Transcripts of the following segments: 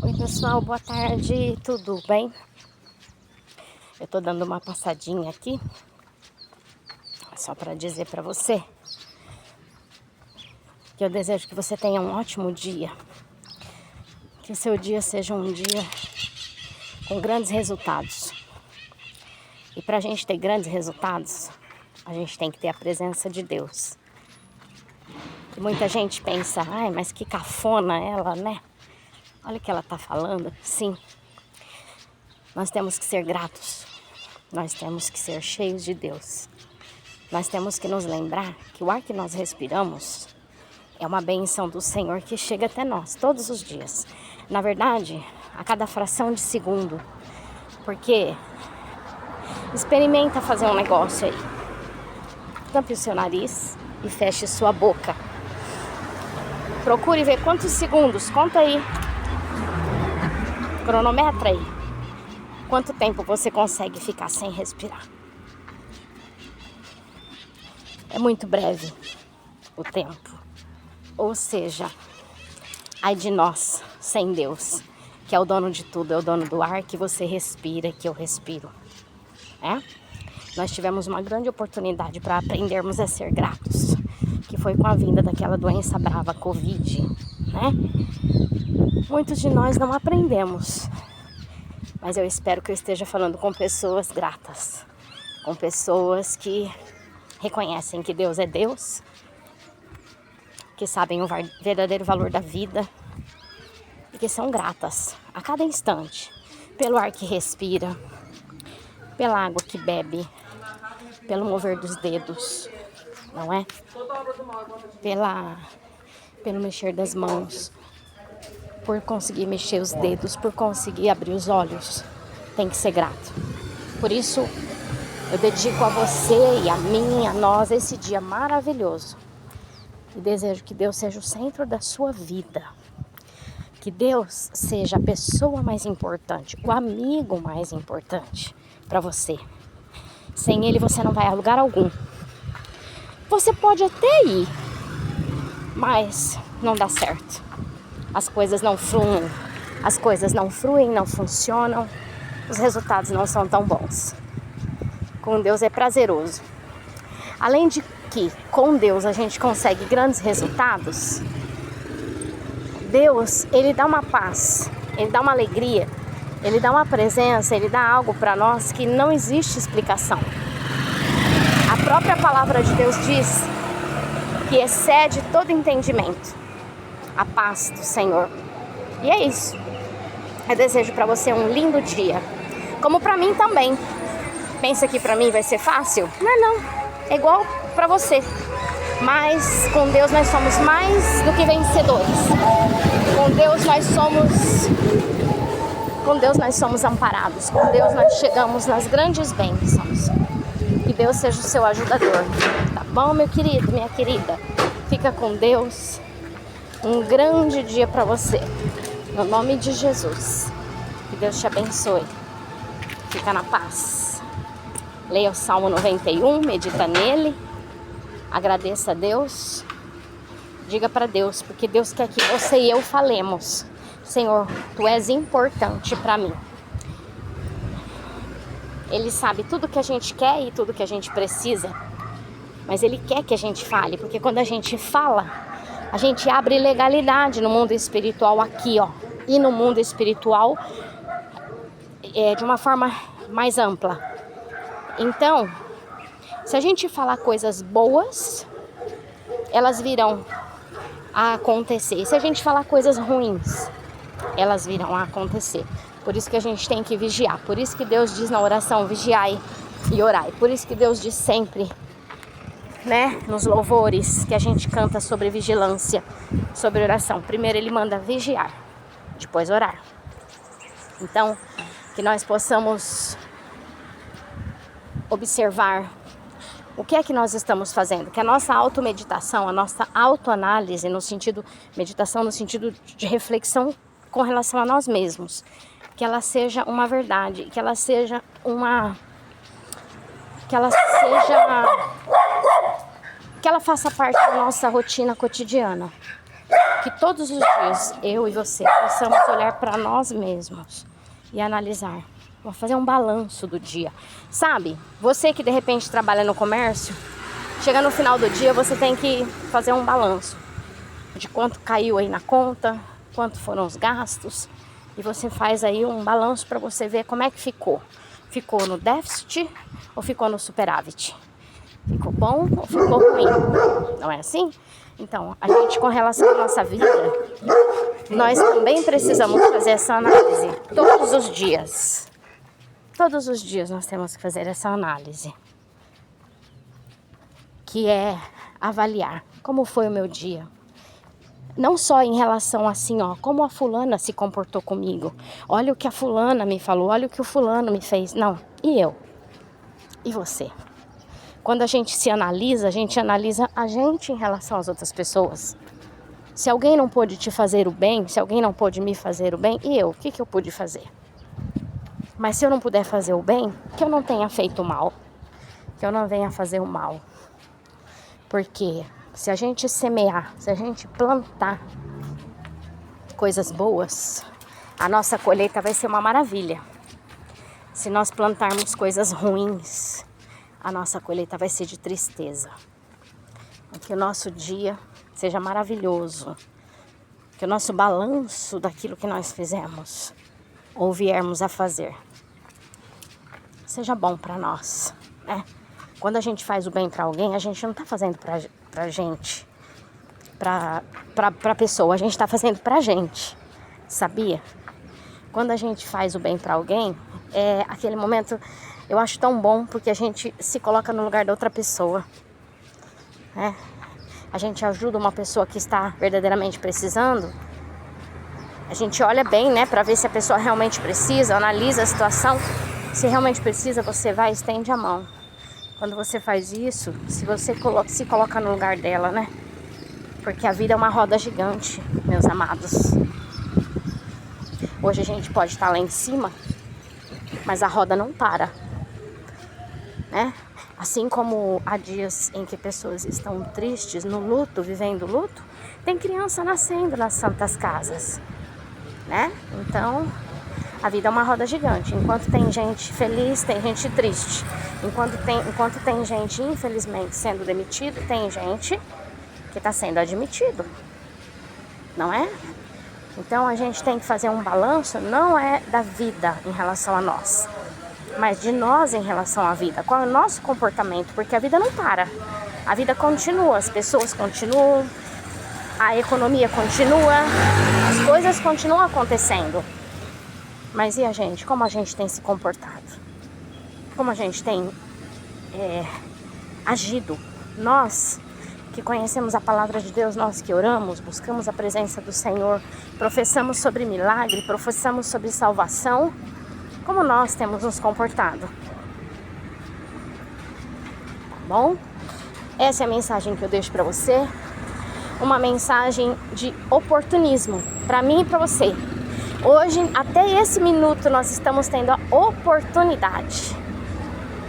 Oi pessoal, boa tarde, tudo bem? Eu tô dando uma passadinha aqui só para dizer para você que eu desejo que você tenha um ótimo dia, que o seu dia seja um dia com grandes resultados. E para a gente ter grandes resultados, a gente tem que ter a presença de Deus. E muita gente pensa, ai, mas que cafona ela, né? Olha o que ela tá falando. Sim, nós temos que ser gratos. Nós temos que ser cheios de Deus. Nós temos que nos lembrar que o ar que nós respiramos é uma bênção do Senhor que chega até nós todos os dias. Na verdade, a cada fração de segundo. Porque experimenta fazer um negócio aí. Tampe o seu nariz e feche sua boca. Procure ver quantos segundos. Conta aí. Cronometra aí. Quanto tempo você consegue ficar sem respirar? É muito breve o tempo. Ou seja, ai de nós sem Deus, que é o dono de tudo, é o dono do ar que você respira, que eu respiro. Nós tivemos uma grande oportunidade para aprendermos a ser gratos, que foi com a vinda daquela doença brava, Covid, né? Muitos de nós não aprendemos, mas eu espero que eu esteja falando com pessoas gratas, com pessoas que reconhecem que Deus é Deus, que sabem o verdadeiro valor da vida e que são gratas a cada instante pelo ar que respira, pela água que bebe, pelo mover dos dedos, não é? Pelo mexer das mãos, por conseguir mexer os dedos, por conseguir abrir os olhos. Tem que ser grato. Por isso, eu dedico a você e a mim, a nós, esse dia maravilhoso. E desejo que Deus seja o centro da sua vida. Que Deus seja a pessoa mais importante, o amigo mais importante para você. Sem Ele você não vai a lugar algum. Você pode até ir, mas não dá certo. As coisas não fluem, não funcionam, os resultados não são tão bons. Com Deus é prazeroso. Além de que com Deus a gente consegue grandes resultados, Deus, Ele dá uma paz, Ele dá uma alegria, Ele dá uma presença, Ele dá algo para nós que não existe explicação. A própria palavra de Deus diz que excede todo entendimento a paz do Senhor. E é isso. Eu desejo para você um lindo dia, como para mim também. Pensa que para mim vai ser fácil? Não. É igual para você. Mas com Deus nós somos mais do que vencedores. Com Deus nós somos amparados. Com Deus nós chegamos nas grandes bênçãos. Que Deus seja o seu ajudador. Tá bom, meu querido, minha querida? Fica com Deus. Um grande dia para você. No nome de Jesus. Que Deus te abençoe. Fica na paz. Leia o Salmo 91, medita nele. Agradeça a Deus. Diga para Deus, porque Deus quer que você e eu falemos. Senhor, Tu és importante para mim. Ele sabe tudo que a gente quer e tudo que a gente precisa. Mas Ele quer que a gente fale, porque quando a gente fala, a gente abre legalidade no mundo espiritual aqui, ó. E no mundo espiritual de uma forma mais ampla. Então, se a gente falar coisas boas, elas virão a acontecer. E se a gente falar coisas ruins, elas virão a acontecer. Por isso que a gente tem que vigiar. Por isso que Deus diz na oração, vigiai e orai. Por isso que Deus diz sempre, né, nos louvores que a gente canta sobre vigilância, sobre oração. Primeiro Ele manda vigiar, depois orar. Então, que nós possamos observar o que é que nós estamos fazendo, que a nossa automeditação, a nossa autoanálise meditação no sentido de reflexão com relação a nós mesmos, que ela seja uma verdade, que ela faça parte da nossa rotina cotidiana, que todos os dias eu e você possamos olhar para nós mesmos e analisar. Vou fazer um balanço do dia. Sabe, você que de repente trabalha no comércio, chega no final do dia, você tem que fazer um balanço de quanto caiu aí na conta, quanto foram os gastos. E você faz aí um balanço para você ver como é que ficou. Ficou no déficit ou ficou no superávit? Ficou bom ou ficou ruim? Não é assim? Então, a gente, com relação à nossa vida, nós também precisamos fazer essa análise todos os dias. Todos os dias nós temos que fazer essa análise, que é avaliar como foi o meu dia. Não só em relação assim, ó, como a fulana se comportou comigo. Olha o que a fulana me falou, olha o que o fulano me fez. Não, e eu? E você? Quando a gente se analisa, a gente analisa a gente em relação às outras pessoas. Se alguém não pôde te fazer o bem, se alguém não pôde me fazer o bem, e eu? O que eu pude fazer? Mas se eu não puder fazer o bem, que eu não tenha feito o mal. Que eu não venha fazer o mal. Porque se a gente semear, se a gente plantar coisas boas, a nossa colheita vai ser uma maravilha. Se nós plantarmos coisas ruins, a nossa colheita vai ser de tristeza. Que o nosso dia seja maravilhoso. Que o nosso balanço daquilo que nós fizemos ou viermos a fazer seja bom para nós, né? Quando a gente faz o bem para alguém, a gente não está fazendo pra gente, pra pessoa, a gente está fazendo pra gente, sabia? Quando a gente faz o bem para alguém, aquele momento eu acho tão bom, porque a gente se coloca no lugar da outra pessoa, né? A gente ajuda uma pessoa que está verdadeiramente precisando, a gente olha bem, né, para ver se a pessoa realmente precisa, analisa a situação. Se realmente precisa, você vai e estende a mão. Quando você faz isso, se você se coloca no lugar dela, né? Porque a vida é uma roda gigante, meus amados. Hoje a gente pode estar lá em cima, mas a roda não para, né? Assim como há dias em que pessoas estão tristes, no luto, vivendo luto, tem criança nascendo nas santas casas, né? Então, a vida é uma roda gigante. Enquanto tem gente feliz, tem gente triste. Enquanto tem gente, infelizmente, sendo demitido, tem gente que está sendo admitido. Não é? Então, a gente tem que fazer um balanço, não é da vida em relação a nós, mas de nós em relação à vida. Qual é o nosso comportamento? Porque a vida não para. A vida continua, as pessoas continuam, a economia continua, as coisas continuam acontecendo. Mas e a gente? Como a gente tem se comportado? Como a gente tem agido? Nós que conhecemos a palavra de Deus, nós que oramos, buscamos a presença do Senhor, professamos sobre milagre, professamos sobre salvação, como nós temos nos comportado? Tá bom? Essa é a mensagem que eu deixo para você. Uma mensagem de oportunismo para mim e para você. Hoje, até esse minuto, nós estamos tendo a oportunidade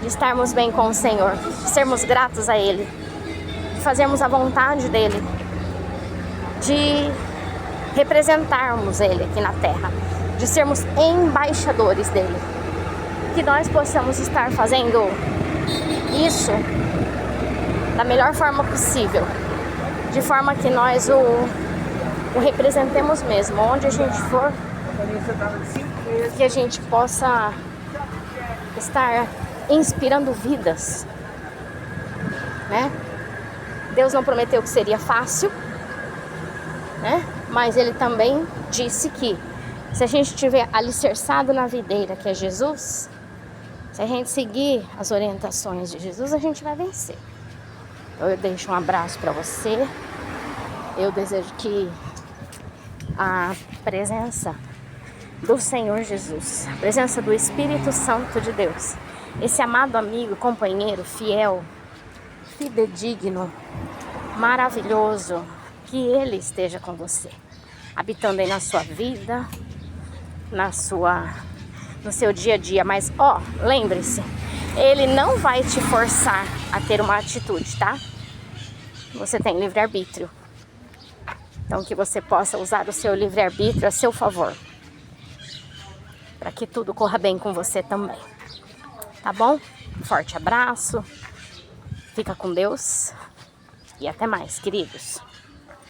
de estarmos bem com o Senhor, de sermos gratos a Ele, de fazermos a vontade dEle, de representarmos Ele aqui na terra, de sermos embaixadores dEle. Que nós possamos estar fazendo isso da melhor forma possível, de forma que nós o representemos mesmo, onde a gente for, que a gente possa estar inspirando vidas, né? Deus não prometeu que seria fácil, né? Mas Ele também disse que se a gente estiver alicerçado na videira, que é Jesus, se a gente seguir as orientações de Jesus, a gente vai vencer. Então eu deixo um abraço para você. Eu desejo que a presença do Senhor Jesus, a presença do Espírito Santo de Deus, esse amado amigo, companheiro, fiel, fidedigno, maravilhoso, que Ele esteja com você, habitando aí na sua vida, no seu dia a dia. Mas, lembre-se, Ele não vai te forçar a ter uma atitude, tá? Você tem livre-arbítrio. Então que você possa usar o seu livre-arbítrio a seu favor. Para que tudo corra bem com você também. Tá bom? Um forte abraço. Fica com Deus. E até mais, queridos.